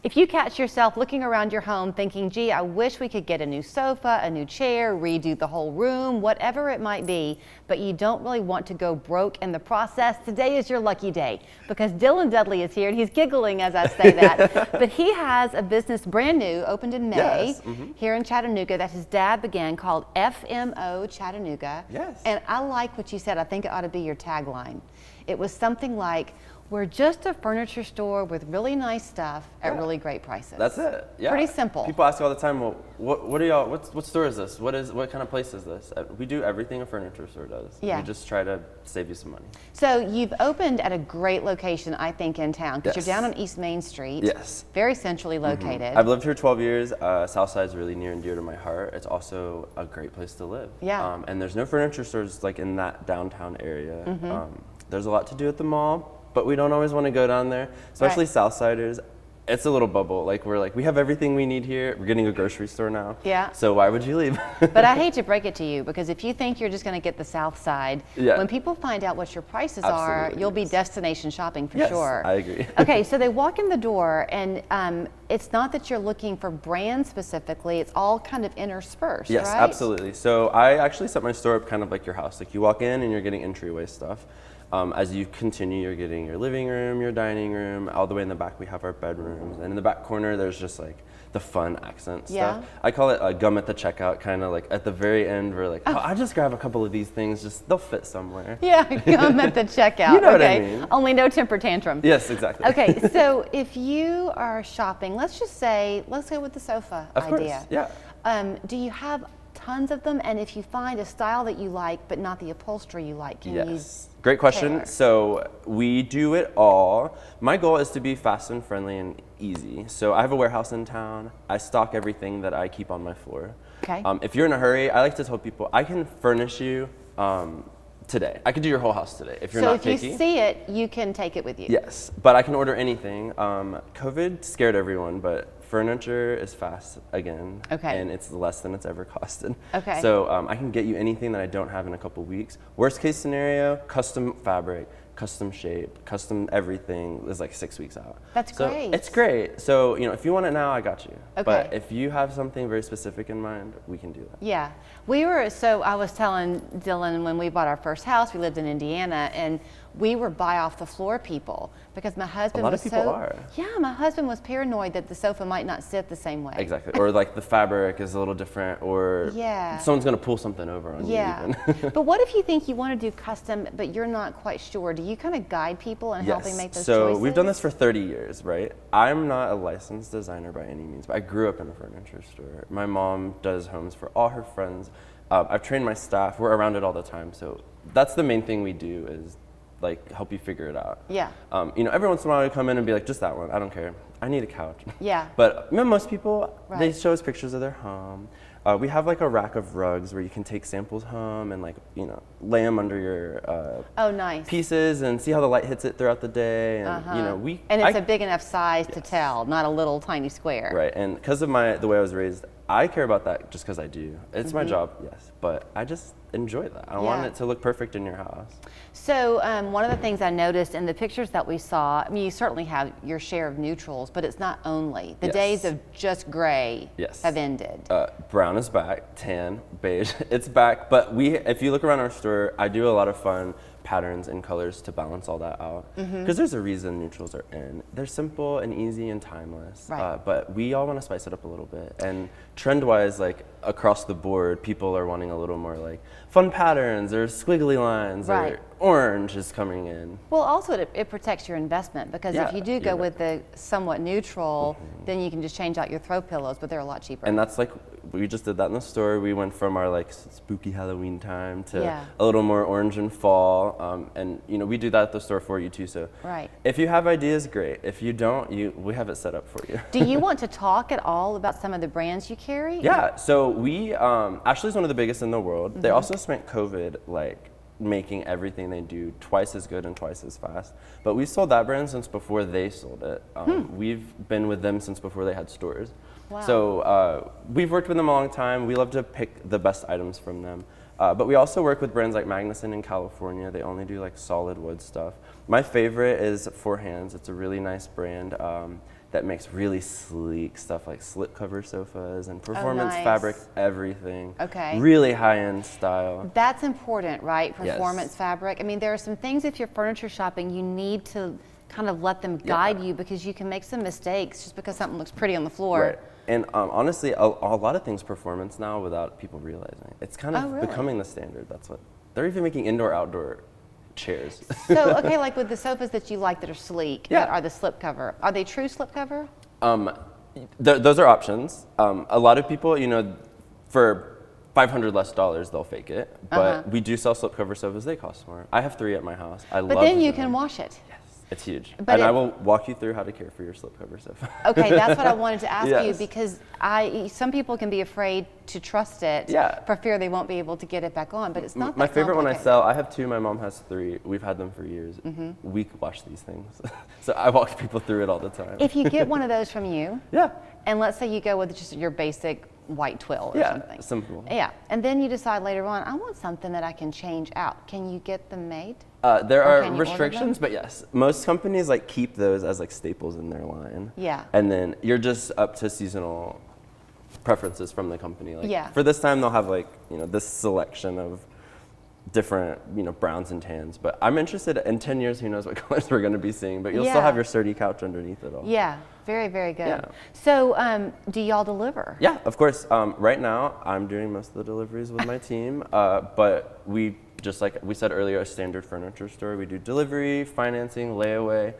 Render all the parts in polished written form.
If you catch yourself looking around your home thinking, gee, I wish we could get a new sofa, a new chair, redo the whole room, whatever it might be, but you don't really want to go broke in the process, today is your lucky day because Dylan Dudley is here and he's giggling as I say that. But he has a business brand new, opened in May here in Chattanooga that his dad began called FMO Chattanooga. Yes. And I like what you said. I think it ought to be your tagline. It was something like, we're just a furniture store with really nice stuff at really great prices. That's it. Yeah. Pretty simple. People ask all the time, well, what are y'all? What store is this? What kind of place is this? We do everything a furniture store does. Yeah. We just try to save you some money. So you've opened at a great location, I think, in town because Yes. you're down on East Main Street. Yes. Very centrally located. I've lived here 12 years. Southside's really near and dear to my heart. It's also a great place to live. Yeah. And there's no furniture stores like in that downtown area. There's a lot to do at the mall, but we don't always want to go down there, especially Southsiders. It's a little bubble. We have everything we need here. We're getting a grocery store now. Yeah. So why would you leave? But I hate to break it to you because if you think you're just going to get the South Side, Yeah. when people find out what your prices are, Absolutely, you'll be yes. destination shopping for Yes, sure. I agree. Okay, so they walk in the door and it's not that you're looking for brand specifically, it's all kind of interspersed, Yes, right? absolutely. So I actually set my store up kind of like your house. Like you walk in and you're getting entryway stuff. As you continue, you're getting your living room, your dining room. All the way in the back, we have our bedrooms. And in the back corner, there's just like the fun accent stuff. I call it a gum at the checkout, kind of like at the very end, we're like, I just grab a couple of these things, just they'll fit somewhere. Yeah, come at the checkout. You know what okay. I mean. Only no temper tantrum. Yes, exactly. Okay, so if you are shopping, let's go with the sofa Of idea. course, yeah. Do you have tons of them? And if you find a style that you like, but not the upholstery you like, can you? Great question. tailor? So we do it all. My goal is to be fast and friendly and easy. So I have a warehouse in town. I stock everything that I keep on my floor. Okay. If you're in a hurry, I like to tell people I can furnish you today. I could do your whole house today if you're not picky. So if you see it, you can take it with you. Yes, but I can order anything. COVID scared everyone, but furniture is fast again. Okay. And it's less than it's ever costed. Okay. So I can get you anything that I don't have in a couple weeks. Worst case scenario, custom fabric, custom shape, custom everything is like 6 weeks out. That's great. It's great. So, if you want it now, I got you. Okay. But if you have something very specific in mind, we can do that. Yeah, I was telling Dylan when we bought our first house, we lived in Indiana, and we were buy off the floor people because my husband A lot was of people are. Yeah, my husband was paranoid that the sofa might not sit the same way. Exactly. Or like the fabric is a little different, or Yeah. someone's going to pull something over on Yeah. you even. But what if you think you want to do custom, but you're not quite sure? Do you kind of guide people in helping make those so choices? we've done this for 30 years, right? I'm not a licensed designer by any means, but I grew up in a furniture store. My mom does homes for all her friends. I've trained my staff. We're around it all the time. So that's the main thing we do is like help you figure it out. Yeah. Every once in a while we come in and be like, just that one, I don't care. I need a couch. Yeah. But most people, they Right. show us pictures of their home. We have like a rack of rugs where you can take samples home and lay them under your Oh, nice. pieces and see how the light hits it throughout the day. And And it's a big enough size to tell, not a little tiny square. Right, and because of the way I was raised, I care about that just because I do. It's my job, yes, but I just enjoy that. I want Yeah. it to look perfect in your house. So one of the things I noticed in the pictures that we saw, I mean, you certainly have your share of neutrals, but it's not only. The Yes. days of just gray Yes. have ended. Brown is back, tan, beige, it's back. But if you look around our store, I do a lot of fun patterns and colors to balance all that out. Because there's a reason neutrals are in. They're simple and easy and timeless. Right. But we all want to spice it up a little bit. And trend-wise, across the board, people are wanting a little more fun patterns or squiggly lines Right. or orange is coming in. Well, also it protects your investment because if Yeah, you do you're go right. with the somewhat neutral, then you can just change out your throw pillows, but they're a lot cheaper. And that's we just did that in the store. We went from our spooky Halloween time to Yeah. a little more orange and fall. And we do that at the store for you too. So Right. if you have ideas, great. If you don't, we have it set up for you. Do you want to talk at all about some of the brands you carry? Yeah. So we Ashley's one of the biggest in the world. They also spent COVID making everything they do twice as good and twice as fast. But we've sold that brand since before they sold it. We've been with them since before they had stores. Wow. So we've worked with them a long time. We love to pick the best items from them. But we also work with brands like Magnuson in California. They only do solid wood stuff. My favorite is Four Hands. It's a really nice brand. that makes really sleek stuff like slipcover sofas and performance nice. fabric, everything. Okay. Really high-end style. That's important, right? Performance Yes. fabric. I mean, there are some things if you're furniture shopping, you need to kind of let them guide you because you can make some mistakes just because something looks pretty on the floor. Right. And honestly, a lot of things performance now without people realizing. It's kind of really? becoming the standard. That's what they're even making indoor-outdoor chairs. So, okay, like with the sofas that you like that are sleek, Yeah. that are the slipcover, are they true slipcover? Those are options. A lot of people, for $500 less, they'll fake it. But we do sell slipcover sofas. They cost more. I have 3 at my house. I love them. But then you can wash it. Yes, it's huge. But and I will walk you through how to care for your slipcover sofa. Okay, that's what I wanted to ask you Yes. because some people can be afraid to trust it for fear they won't be able to get it back on, but it's not that My favorite one I complicated. sell, I have 2, my mom has 3. We've had them for years. We wash these things. So I walk people through it all the time. If you get one of those from you, Yeah. and let's say you go with just your basic white twill or something. Simple. Yeah, and then you decide later on, I want something that I can change out. Can you get them made? There Or are can you order restrictions, but yes, most companies keep those as staples in their line. Yeah. And then you're just up to seasonal preferences from the company. Yeah. For this time, they'll have this selection of different browns and tans. But I'm interested in 10 years. Who knows what colors we're going to be seeing? But you'll still have your sturdy couch underneath it all. Yeah, very, very good. Yeah. So, do y'all deliver? Yeah, of course. Right now, I'm doing most of the deliveries with my team, but we, just like we said earlier, a standard furniture store. We do delivery, financing, layaway.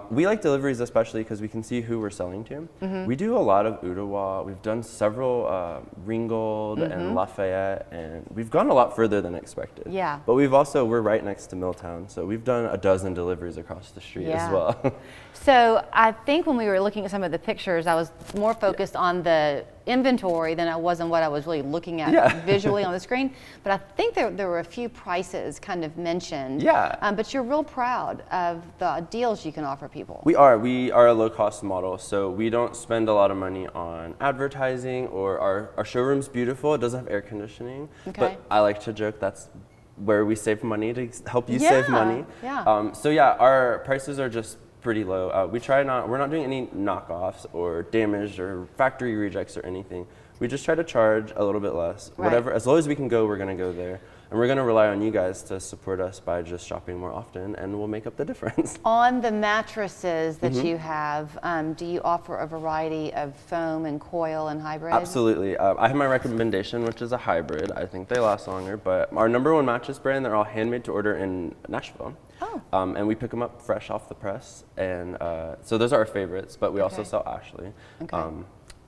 We like deliveries especially because we can see who we're selling to. We do a lot of Ottawa. We've done several Ringgold and Lafayette, and we've gone a lot further than expected. Yeah. But we're right next to Milltown, so we've done a dozen deliveries across the street as well. So I think when we were looking at some of the pictures, I was more focused on the inventory than I was on what I was really looking at visually on the screen. But I think there were a few prices kind of mentioned. Yeah. But you're real proud of the deals you can offer people. We are a low-cost model, so we don't spend a lot of money on advertising, or our showroom's beautiful. It doesn't have air conditioning, but I like to joke that's where we save money to help you save money. Yeah. So yeah, our prices are just pretty low. We're not doing any knockoffs or damaged or factory rejects or anything. We just try to charge a little bit less. Whatever, as low as we can go, we're gonna go there. And we're gonna rely on you guys to support us by just shopping more often, and we'll make up the difference. On the mattresses that you have, do you offer a variety of foam and coil and hybrid? Absolutely. I have my recommendation, which is a hybrid. I think they last longer, but our #1 mattress brand, they're all handmade to order in Nashville. Oh. And we pick them up fresh off the press, and so those are our favorites, but we also sell Ashley. Okay.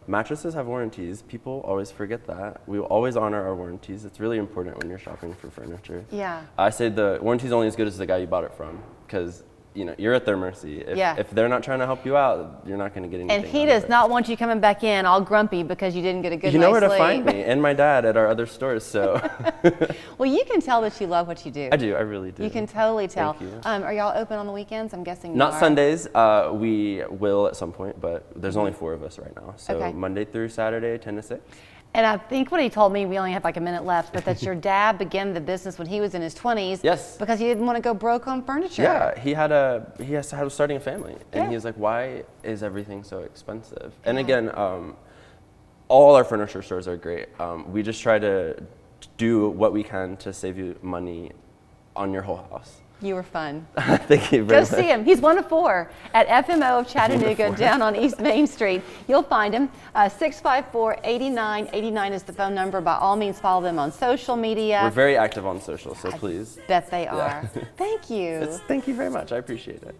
Mattresses have warranties. People always forget that. We will always honor our warranties. It's really important when you're shopping for furniture. Yeah. I say the warranty's only as good as the guy you bought it from, because you're at their mercy. If they're not trying to help you out, you're not going to get anything. And he out of does it. not want you coming back in all grumpy because you didn't get a good night's sleep. You know where to find me, and my dad at our other stores. So. Well, you can tell that you love what you do. I do. I really do. You can totally tell. Thank you. Are y'all open on the weekends? I'm guessing Not you are. Sundays. We will at some point, but there's only 4 of us right now. So Monday through Saturday, 10 to 6. And I think what he told me, we only have like a minute left, but that your dad began the business when he was in his 20s. Yes. Because he didn't want to go broke on furniture. Yeah, he has starting a family, and he was like, "Why is everything so expensive?" And again, all our furniture stores are great. We just try to do what we can to save you money on your whole house. You were fun. Thank you very Go much. see him. He's one of 4 at FMO of Chattanooga down on East Main Street. You'll find him. 654-8989 is the phone number. By all means, follow them on social media. We're very active on social, so please. Bet they are. Thank you. Thank you very much. I appreciate it.